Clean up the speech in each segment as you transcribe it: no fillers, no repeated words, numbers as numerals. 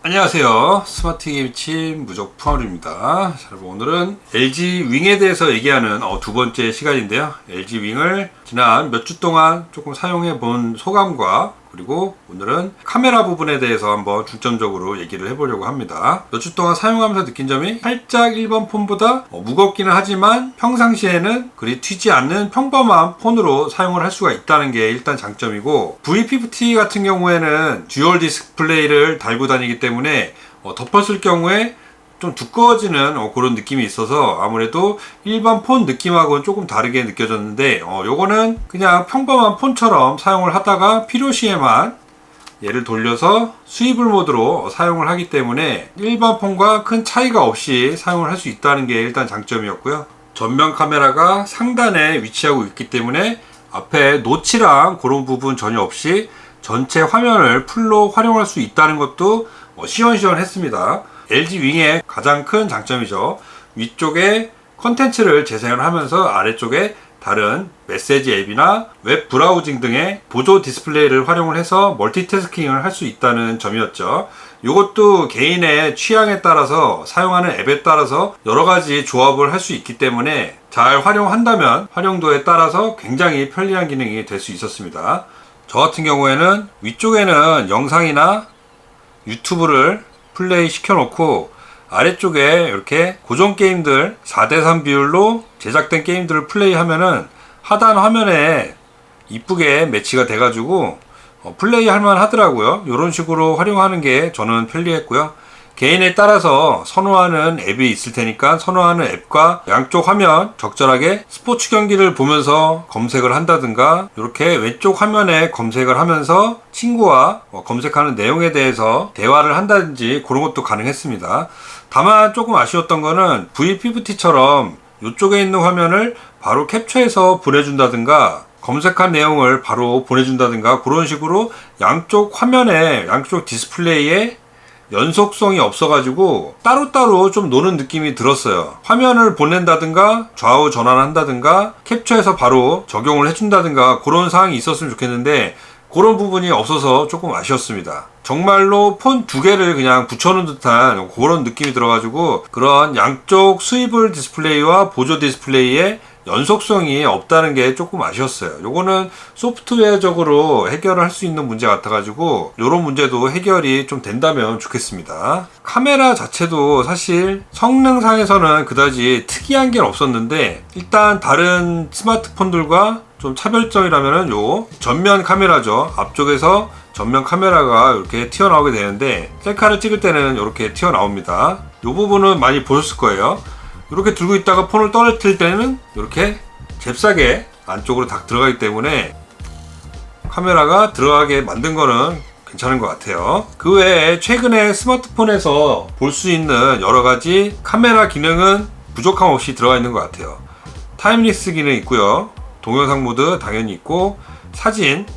안녕하세요. 스마트 기기집 무적풍화루입니다. 여러분, 오늘은 LG 윙에 대해서 얘기하는 두 번째 시간인데요. LG 윙을 지난 몇 주 동안 조금 사용해 본 소감과 그리고 오늘은 카메라 부분에 대해서 한번 중점적으로 얘기를 해보려고 합니다. 몇 주 동안 사용하면서 느낀 점이 살짝 일반 폰보다 무겁기는 하지만 평상시에는 그리 튀지 않는 평범한 폰으로 사용을 할 수가 있다는 게 일단 장점이고, V50 같은 경우에는 듀얼 디스플레이를 달고 다니기 때문에 덮었을 경우에 좀 두꺼워지는 그런 느낌이 있어서 아무래도 일반 폰 느낌하고는 조금 다르게 느껴졌는데, 요거는 그냥 평범한 폰처럼 사용을 하다가 필요시에만 얘를 돌려서 스위블 모드로 사용을 하기 때문에 일반 폰과 큰 차이가 없이 사용을 할 수 있다는 게 일단 장점이었고요. 전면 카메라가 상단에 위치하고 있기 때문에 앞에 노치랑 그런 부분 전혀 없이 전체 화면을 풀로 활용할 수 있다는 것도 시원시원했습니다. LG 윙의 가장 큰 장점이죠. 위쪽에 컨텐츠를 재생을 하면서 아래쪽에 다른 메시지 앱이나 웹 브라우징 등의 보조 디스플레이를 활용을 해서 멀티태스킹을 할 수 있다는 점이었죠. 이것도 개인의 취향에 따라서 사용하는 앱에 따라서 여러가지 조합을 할 수 있기 때문에 잘 활용한다면 활용도에 따라서 굉장히 편리한 기능이 될 수 있었습니다. 저 같은 경우에는 위쪽에는 영상이나 유튜브를 플레이 시켜놓고 아래쪽에 이렇게 고정 게임들 4:3 비율로 제작된 게임들을 플레이하면은 하단 화면에 이쁘게 매치가 돼가지고 플레이 할만 하더라고요. 이런 식으로 활용하는 게 저는 편리했고요. 개인에 따라서 선호하는 앱이 있을 테니까 선호하는 앱과 양쪽 화면 적절하게 스포츠 경기를 보면서 검색을 한다든가, 이렇게 왼쪽 화면에 검색을 하면서 친구와 검색하는 내용에 대해서 대화를 한다든지 그런 것도 가능했습니다. 다만 조금 아쉬웠던 거는 V50처럼 이쪽에 있는 화면을 바로 캡처해서 보내준다든가 검색한 내용을 바로 보내준다든가 그런 식으로 양쪽 화면에 양쪽 디스플레이에 연속성이 없어가지고 따로따로 좀 노는 느낌이 들었어요. 화면을 보낸다든가 좌우 전환한다든가 캡처해서 바로 적용을 해준다든가 그런 사항이 있었으면 좋겠는데 그런 부분이 없어서 조금 아쉬웠습니다. 정말로 폰 두 개를 그냥 붙여놓은 듯한 그런 느낌이 들어가지고 그런 양쪽 스위블 디스플레이와 보조 디스플레이에 연속성이 없다는 게 조금 아쉬웠어요. 요거는 소프트웨어적으로 해결을 할 수 있는 문제 같아가지고 요런 문제도 해결이 좀 된다면 좋겠습니다. 카메라 자체도 사실 성능상에서는 그다지 특이한 게 없었는데, 일단 다른 스마트폰들과 좀 차별점이라면은 요 전면 카메라죠. 앞쪽에서 전면 카메라가 이렇게 튀어나오게 되는데 셀카를 찍을 때는 이렇게 튀어나옵니다. 요 부분은 많이 보셨을 거예요. 이렇게 들고 있다가 폰을 떨어뜨릴 때는 이렇게 잽싸게 안쪽으로 딱 들어가기 때문에 카메라가 들어가게 만든 거는 괜찮은 것 같아요. 그 외에 최근에 스마트폰에서 볼 수 있는 여러가지 카메라 기능은 부족함 없이 들어가 있는 것 같아요. 타임리스 기능 있고요. 동영상 모드 당연히 있고, 사진은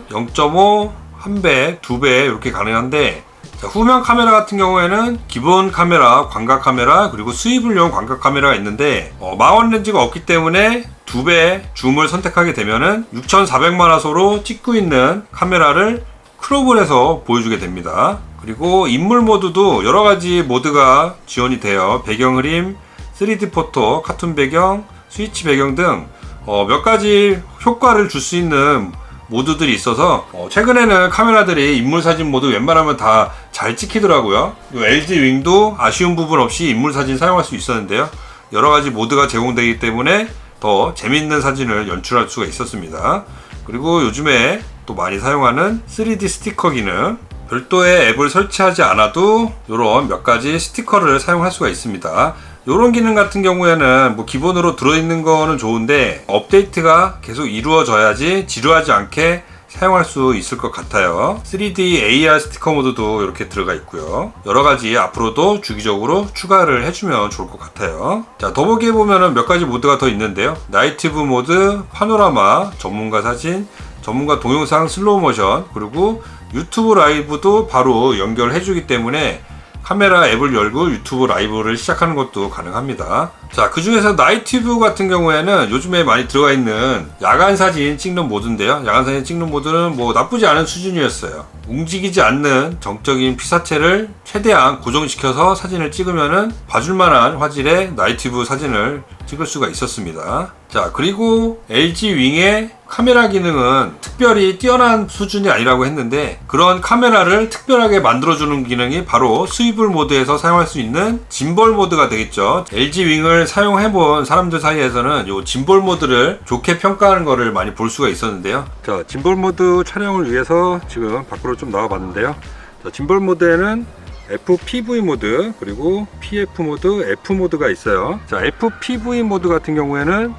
0.5, 1배, 2배 이렇게 가능한데, 후면 카메라 같은 경우에는 기본 카메라, 광각 카메라, 그리고 수입을용 광각 카메라가 있는데 망원 렌즈가 없기 때문에 2배 줌을 선택하게 되면은 6400만화소로 찍고 있는 카메라를 크롭을 해서 보여주게 됩니다. 그리고 인물 모드도 여러가지 모드가 지원이 돼요. 배경 흐림, 3D 포토, 카툰 배경, 스위치 배경 등 몇 가지 효과를 줄 수 있는 모드들이 있어서 최근에는 카메라들이 인물 사진 모드 웬만하면 다 잘 찍히더라고요. LG 윙도 아쉬운 부분 없이 인물 사진 사용할 수 있었는데요. 여러가지 모드가 제공되기 때문에 더 재밌는 사진을 연출할 수가 있었습니다. 그리고 요즘에 또 많이 사용하는 3D 스티커 기능, 별도의 앱을 설치하지 않아도 이런 몇 가지 스티커를 사용할 수가 있습니다. 이런 기능 같은 경우에는 기본으로 들어있는 거는 좋은데 업데이트가 계속 이루어져야지 지루하지 않게 사용할 수 있을 것 같아요. 3D AR 스티커 모드도 이렇게 들어가 있고요. 여러가지 앞으로도 주기적으로 추가를 해주면 좋을 것 같아요. 자, 더보기에 보면은 몇 가지 모드가 더 있는데요. 나이티브 모드, 파노라마, 전문가 사진, 전문가 동영상 슬로우 모션, 그리고 유튜브 라이브도 바로 연결해주기 때문에 카메라 앱을 열고 유튜브 라이브를 시작하는 것도 가능합니다. 자, 그 중에서 나이트뷰 같은 경우에는 요즘에 많이 들어가 있는 야간 사진 찍는 모드인데요. 야간 사진 찍는 모드는 뭐 나쁘지 않은 수준이었어요. 움직이지 않는 정적인 피사체를 최대한 고정시켜서 사진을 찍으면은 봐줄만한 화질의 나이트뷰 사진을 찍을 수가 있었습니다. 자, 그리고 LG 윙의 카메라 기능은 특별히 뛰어난 수준이 아니라고 했는데, 그런 카메라를 특별하게 만들어주는 기능이 바로 스위블 모드에서 사용할 수 있는 짐볼 모드가 되겠죠. LG 윙을 사용해본 사람들 사이에서는 이 짐볼 모드를 좋게 평가하는 것을 많이 볼 수가 있었는데요. 자, 짐볼 모드 촬영을 위해서 지금 밖으로 좀 나와봤는데요. 자, 짐볼 모드에는 FPV 모드, 그리고 PF 모드, F 모드가 있어요. 자, FPV 모드 같은 경우에는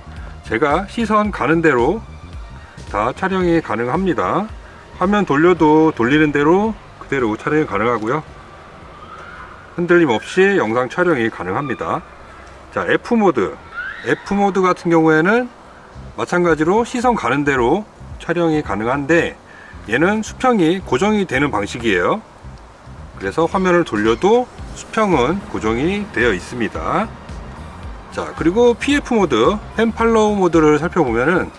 제가 시선 가는 대로 다 촬영이 가능합니다. 화면 돌려도 돌리는 대로 그대로 촬영이 가능하고요. 흔들림 없이 영상 촬영이 가능합니다. 자, F 모드 같은 경우에는 마찬가지로 시선 가는 대로 촬영이 가능한데, 얘는 수평이 고정이 되는 방식이에요. 그래서 화면을 돌려도 수평은 고정이 되어 있습니다. 자, 그리고 PF 모드, 펜팔로우 모드를 살펴보면은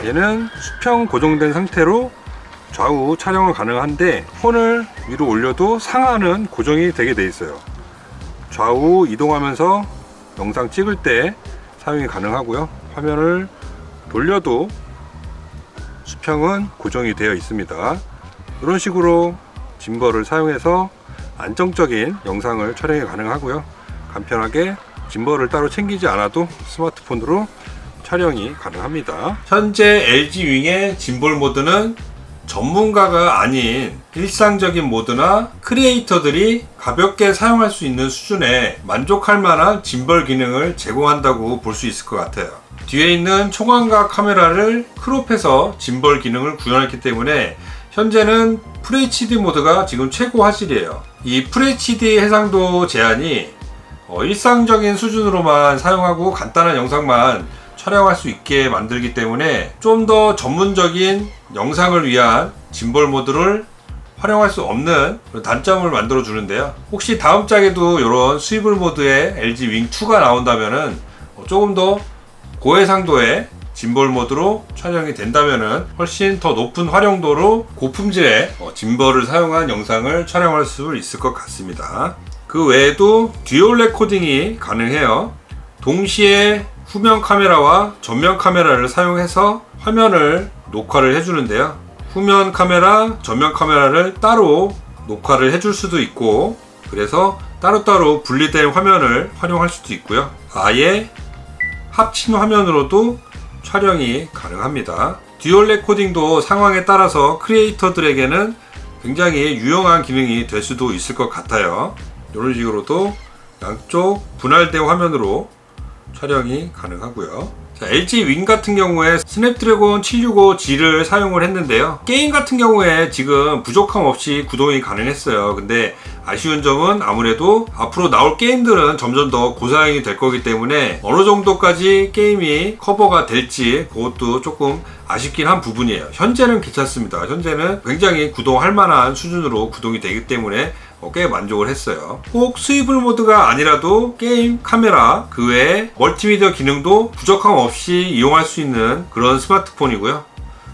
얘는 수평 고정된 상태로 좌우 촬영은 가능한데, 폰을 위로 올려도 상하는 고정이 되게 돼 있어요. 좌우 이동하면서 영상 찍을 때 사용이 가능하고요. 화면을 돌려도 수평은 고정이 되어 있습니다. 이런 식으로 짐벌을 사용해서 안정적인 영상을 촬영이 가능하고요. 간편하게 짐벌을 따로 챙기지 않아도 스마트폰으로 촬영이 가능합니다. 현재 LG 윙의 짐볼 모드는 전문가가 아닌 일상적인 모드나 크리에이터들이 가볍게 사용할 수 있는 수준에 만족할 만한 짐벌 기능을 제공한다고 볼 수 있을 것 같아요. 뒤에 있는 초광각 카메라를 크롭해서 짐벌 기능을 구현했기 때문에 현재는 FHD 모드가 지금 최고 화질이에요. 이 FHD 해상도 제한이 일상적인 수준으로만 사용하고 간단한 영상만 촬영할 수 있게 만들기 때문에 좀 더 전문적인 영상을 위한 짐벌 모드를 활용할 수 없는 단점을 만들어 주는데요. 혹시 다음 짝에도 이런 스위블 모드의 LG 윙2가 나온다면은 조금 더 고해상도의 짐벌 모드로 촬영이 된다면은 훨씬 더 높은 활용도로 고품질의 짐벌을 사용한 영상을 촬영할 수 있을 것 같습니다. 그 외에도 듀얼 레코딩이 가능해요. 동시에 후면 카메라와 전면 카메라를 사용해서 화면을 녹화를 해주는데요. 후면 카메라, 전면 카메라를 따로 녹화를 해줄 수도 있고, 그래서 따로따로 분리된 화면을 활용할 수도 있고요. 아예 합친 화면으로도 촬영이 가능합니다. 듀얼 레코딩도 상황에 따라서 크리에이터들에게는 굉장히 유용한 기능이 될 수도 있을 것 같아요. 이런 식으로도 양쪽 분할된 화면으로 촬영이 가능하고요. 자, LG 윙 같은 경우에 스냅드래곤 765G를 사용을 했는데요. 게임 같은 경우에 지금 부족함 없이 구동이 가능했어요. 근데 아쉬운 점은 아무래도 앞으로 나올 게임들은 점점 더 고사양이 될 거기 때문에 어느 정도까지 게임이 커버가 될지 그것도 조금 아쉽긴 한 부분이에요. 현재는 괜찮습니다. 현재는 굉장히 구동할 만한 수준으로 구동이 되기 때문에 꽤 만족을 했어요. 꼭 스위블 모드가 아니라도 게임, 카메라, 그 외에 멀티미디어 기능도 부족함 없이 이용할 수 있는 그런 스마트폰이고요.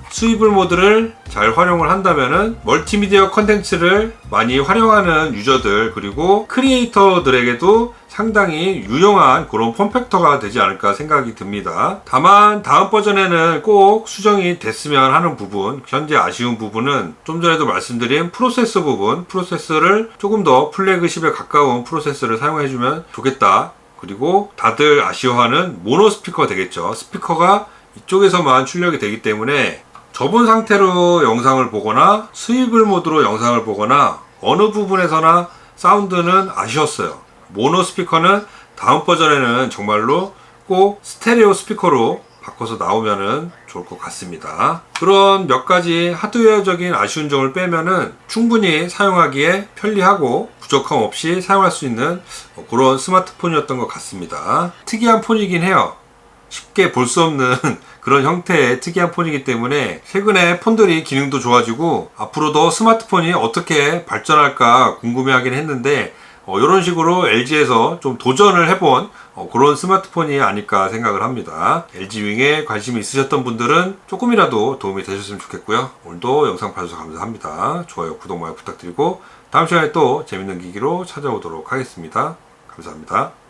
스위블 모드를 잘 활용을 한다면은 멀티미디어 컨텐츠를 많이 활용하는 유저들, 그리고 크리에이터들에게도 상당히 유용한 그런 폼팩터가 되지 않을까 생각이 듭니다. 다만 다음 버전에는 꼭 수정이 됐으면 하는 부분, 현재 아쉬운 부분은 좀 전에도 말씀드린 프로세서 부분, 프로세서를 조금 더 플래그십에 가까운 프로세서를 사용해주면 좋겠다. 그리고 다들 아쉬워하는 모노 스피커 되겠죠. 스피커가 이쪽에서만 출력이 되기 때문에 접은 상태로 영상을 보거나 스위블 모드로 영상을 보거나 어느 부분에서나 사운드는 아쉬웠어요. 모노 스피커는 다음 버전에는 정말로 꼭 스테레오 스피커로 바꿔서 나오면은 좋을 것 같습니다. 그런 몇 가지 하드웨어적인 아쉬운 점을 빼면은 충분히 사용하기에 편리하고 부족함 없이 사용할 수 있는 그런 스마트폰이었던 것 같습니다. 특이한 폰이긴 해요. 쉽게 볼 수 없는 그런 형태의 특이한 폰이기 때문에 최근에 폰들이 기능도 좋아지고 앞으로 더 스마트폰이 어떻게 발전할까 궁금해하긴 했는데 이런 식으로 LG에서 좀 도전을 해본 그런 스마트폰이 아닐까 생각을 합니다. LG 윙에 관심이 있으셨던 분들은 조금이라도 도움이 되셨으면 좋겠고요. 오늘도 영상 봐주셔서 감사합니다. 좋아요, 구독 많이 부탁드리고 다음 시간에 또 재밌는 기기로 찾아오도록 하겠습니다. 감사합니다.